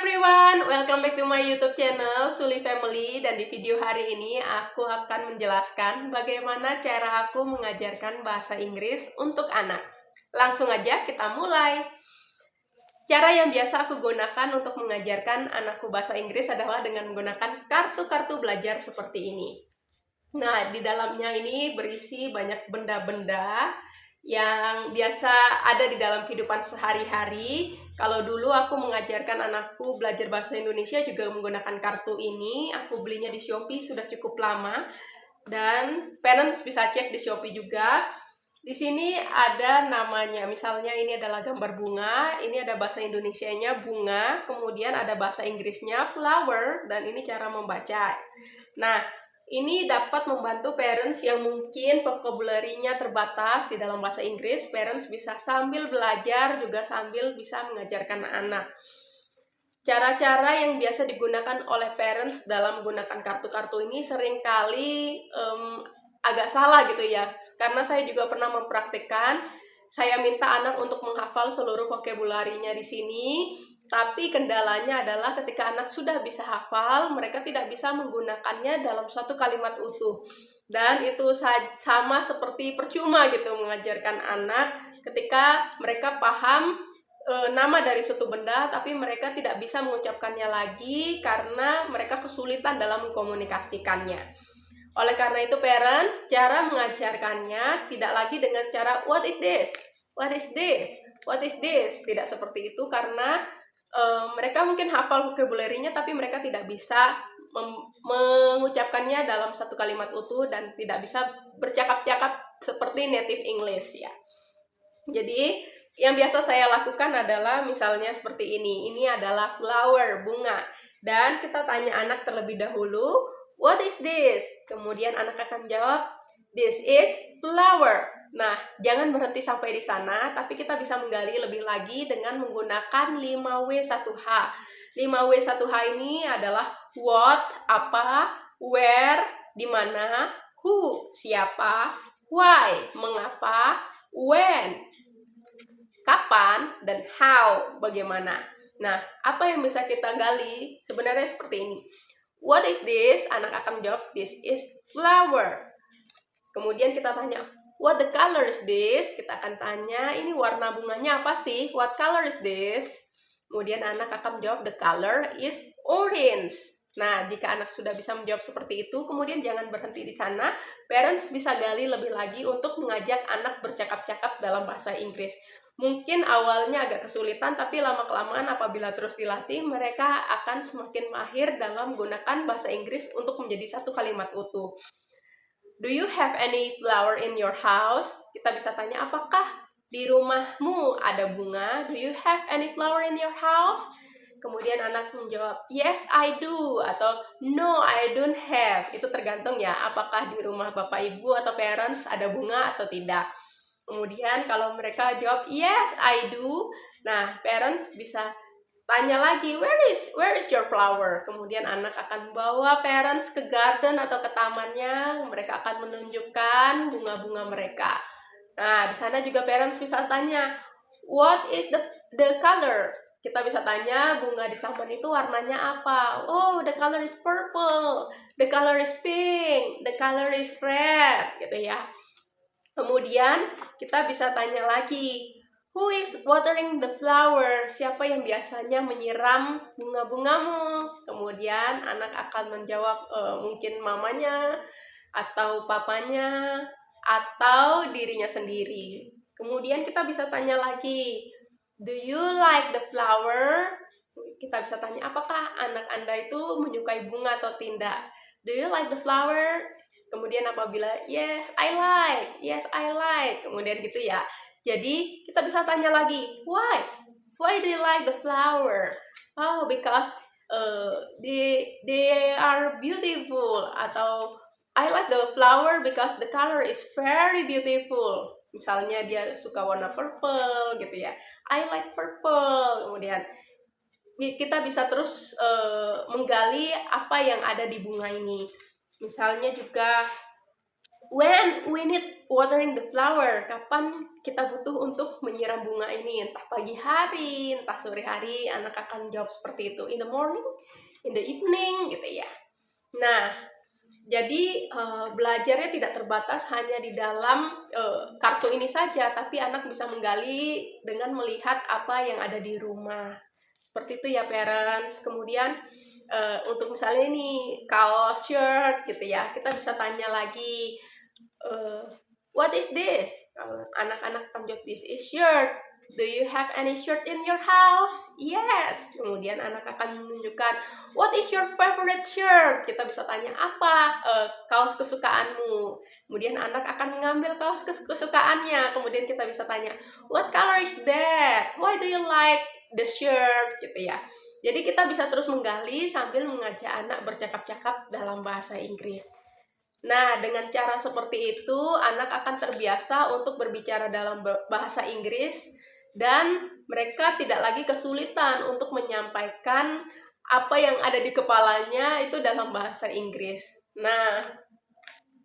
everyone, welcome back to my YouTube channel Suli Family. Dan di video hari ini aku akan menjelaskan bagaimana cara aku mengajarkan bahasa Inggris untuk anak. Langsung aja kita mulai. Cara yang biasa aku gunakan untuk mengajarkan anakku bahasa Inggris adalah dengan menggunakan kartu-kartu belajar seperti ini. Nah, di dalamnya ini berisi banyak benda-benda yang biasa ada di dalam kehidupan sehari-hari. Kalau dulu aku mengajarkan anakku belajar bahasa Indonesia juga menggunakan kartu ini. Aku belinya di Shopee sudah cukup lama. Dan parents bisa cek di Shopee juga. Di sini ada namanya, misalnya ini adalah gambar bunga, ini ada bahasa Indonesianya bunga, kemudian ada bahasa Inggrisnya flower, dan ini cara membaca. Nah, ini dapat membantu parents yang mungkin vocabulary-nya terbatas di dalam bahasa Inggris. Parents bisa sambil belajar, juga sambil bisa mengajarkan anak. Cara-cara yang biasa digunakan oleh parents dalam menggunakan kartu-kartu ini seringkali agak salah gitu ya. Karena saya juga pernah mempraktikkan, saya minta anak untuk menghafal seluruh vocabulary-nya di sini. Tapi kendalanya adalah ketika anak sudah bisa hafal, mereka tidak bisa menggunakannya dalam suatu kalimat utuh. Dan itu sama seperti percuma gitu mengajarkan anak ketika mereka paham nama dari suatu benda, tapi mereka tidak bisa mengucapkannya lagi karena mereka kesulitan dalam mengkomunikasikannya. Oleh karena itu parents, cara mengajarkannya tidak lagi dengan cara what is this? What is this? What is this? Tidak seperti itu karena mereka mungkin hafal vocabulary-nya tapi mereka tidak bisa mengucapkannya dalam satu kalimat utuh dan tidak bisa bercakap-cakap seperti native English ya. Jadi yang biasa saya lakukan adalah misalnya seperti ini. Ini adalah flower, bunga. Dan kita tanya anak terlebih dahulu, what is this? Kemudian anak akan jawab, this is flower. Nah, jangan berhenti sampai di sana, tapi kita bisa menggali lebih lagi dengan menggunakan 5W1H. 5W1H ini adalah what, apa, where, di mana, who, siapa, why, mengapa, when, kapan, dan how, bagaimana. Nah, apa yang bisa kita gali? Sebenarnya seperti ini. What is this? Anak akan menjawab, this is flower. Kemudian kita tanya, what the color is this? Kita akan tanya, ini warna bunganya apa sih? What color is this? Kemudian anak akan menjawab, the color is orange. Nah, jika anak sudah bisa menjawab seperti itu, kemudian jangan berhenti di sana. Parents bisa gali lebih lagi untuk mengajak anak bercakap-cakap dalam bahasa Inggris. Mungkin awalnya agak kesulitan, tapi lama-kelamaan apabila terus dilatih, mereka akan semakin mahir dalam menggunakan bahasa Inggris untuk menjadi satu kalimat utuh. Do you have any flower in your house? Kita bisa tanya, apakah di rumahmu ada bunga? Do you have any flower in your house? Kemudian anak menjawab, yes I do, atau no I don't have. Itu tergantung ya, apakah di rumah bapak ibu atau parents ada bunga atau tidak. Kemudian kalau mereka jawab, yes I do, nah parents bisa tanya lagi, where is your flower? Kemudian anak akan bawa parents ke garden atau ke tamannya, mereka akan menunjukkan bunga-bunga mereka. Nah, di sana juga parents bisa tanya, what is the color? Kita bisa tanya, bunga di taman itu warnanya apa? Oh, the color is purple, the color is pink, the color is red, gitu ya. Kemudian kita bisa tanya lagi, who is watering the flower? Siapa yang biasanya menyiram bunga-bungamu? Kemudian anak akan menjawab mungkin mamanya, atau papanya, atau dirinya sendiri. Kemudian kita bisa tanya lagi, do you like the flower? Kita bisa tanya, apakah anak Anda itu menyukai bunga atau tidak? Do you like the flower? Kemudian apabila yes I like, kemudian gitu ya. Jadi kita bisa tanya lagi, why do you like the flower? Oh, because they are beautiful. Atau I like the flower because the color is very beautiful. Misalnya dia suka warna purple gitu ya, I like purple. Kemudian kita bisa terus menggali apa yang ada di bunga ini. Misalnya juga When we need watering the flower, kapan kita butuh untuk menyiram bunga ini? Entah pagi hari, entah sore hari, anak akan jawab seperti itu. In the morning, in the evening, gitu ya. Nah, jadi belajarnya tidak terbatas hanya di dalam kartu ini saja, tapi anak bisa menggali dengan melihat apa yang ada di rumah. Seperti itu ya parents. Kemudian untuk misalnya ini kaos, shirt gitu ya, kita bisa tanya lagi, what is this? Anak-anak akan jawab, this is shirt. Do you have any shirt in your house? Yes. Kemudian anak akan menunjukkan, what is your favorite shirt? Kita bisa tanya, apa kaos kesukaanmu? Kemudian anak akan mengambil kaos kesukaannya. Kemudian kita bisa tanya, what color is that? Why do you like the shirt? Gitu ya. Jadi kita bisa terus menggali sambil mengajak anak bercakap-cakap dalam bahasa Inggris. Nah, dengan cara seperti itu, anak akan terbiasa untuk berbicara dalam bahasa Inggris dan mereka tidak lagi kesulitan untuk menyampaikan apa yang ada di kepalanya itu dalam bahasa Inggris. Nah,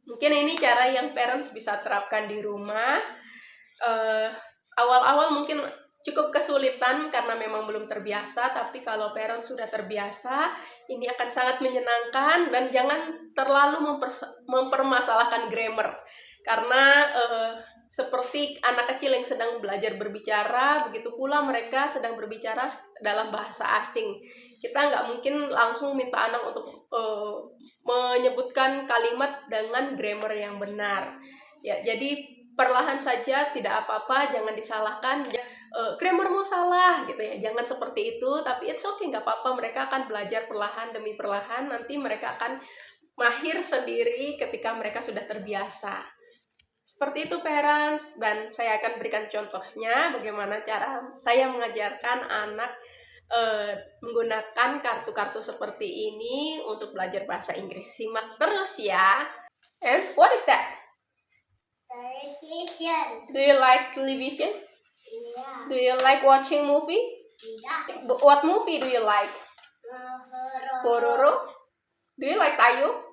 mungkin ini cara yang parents bisa terapkan di rumah. Awal-awal mungkin cukup kesulitan karena memang belum terbiasa, tapi kalau parents sudah terbiasa, ini akan sangat menyenangkan. Dan jangan terlalu mempermasalahkan grammar, karena seperti anak kecil yang sedang belajar berbicara, begitu pula mereka sedang berbicara dalam bahasa asing. Kita nggak mungkin langsung minta anak untuk menyebutkan kalimat dengan grammar yang benar. Ya, jadi perlahan saja, tidak apa-apa, jangan disalahkan. Grammarmu salah gitu ya, jangan seperti itu, tapi it's okay, nggak apa-apa, mereka akan belajar perlahan demi perlahan, nanti mereka akan mahir sendiri ketika mereka sudah terbiasa. Seperti itu parents, dan saya akan berikan contohnya bagaimana cara saya mengajarkan anak menggunakan kartu-kartu seperti ini untuk belajar bahasa Inggris. Simak terus ya. And what is that? Television. Do you like television? Yeah. Do you like watching movie? Yeah. What movie do you like? Pororo? Do you like Tayo?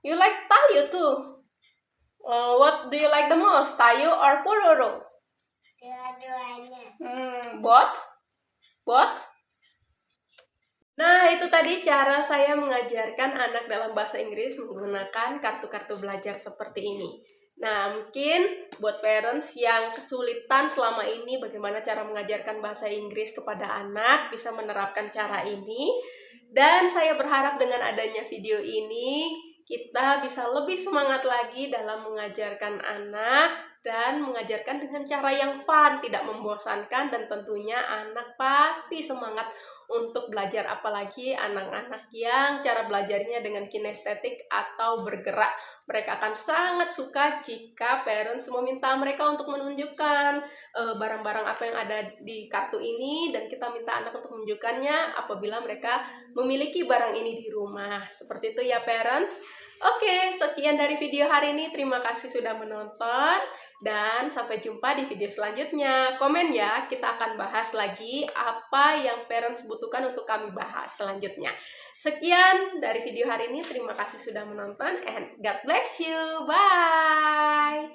You like Tayo too? What do you like the most? Tayo or Pororo? Dua-duanya. Both? Both? Nah, itu tadi cara saya mengajarkan anak dalam bahasa Inggris menggunakan kartu-kartu belajar seperti ini. Nah, mungkin buat parents yang kesulitan selama ini bagaimana cara mengajarkan bahasa Inggris kepada anak, bisa menerapkan cara ini. Dan saya berharap dengan adanya video ini, kita bisa lebih semangat lagi dalam mengajarkan anak dan mengajarkan dengan cara yang fun, tidak membosankan, dan tentunya anak pasti semangat untuk belajar, apalagi anak-anak yang cara belajarnya dengan kinestetik atau bergerak. Mereka akan sangat suka jika parents meminta mereka untuk menunjukkan barang-barang apa yang ada di kartu ini, dan kita minta anak untuk menunjukkannya apabila mereka memiliki barang ini di rumah. Seperti itu ya parents. Oke, sekian dari video hari ini. Terima kasih sudah menonton dan sampai jumpa di video selanjutnya. Komen ya, kita akan bahas lagi apa yang parents butuhkan untuk kami bahas selanjutnya. Sekian dari video hari ini. Terima kasih sudah menonton and God bless you. Bye.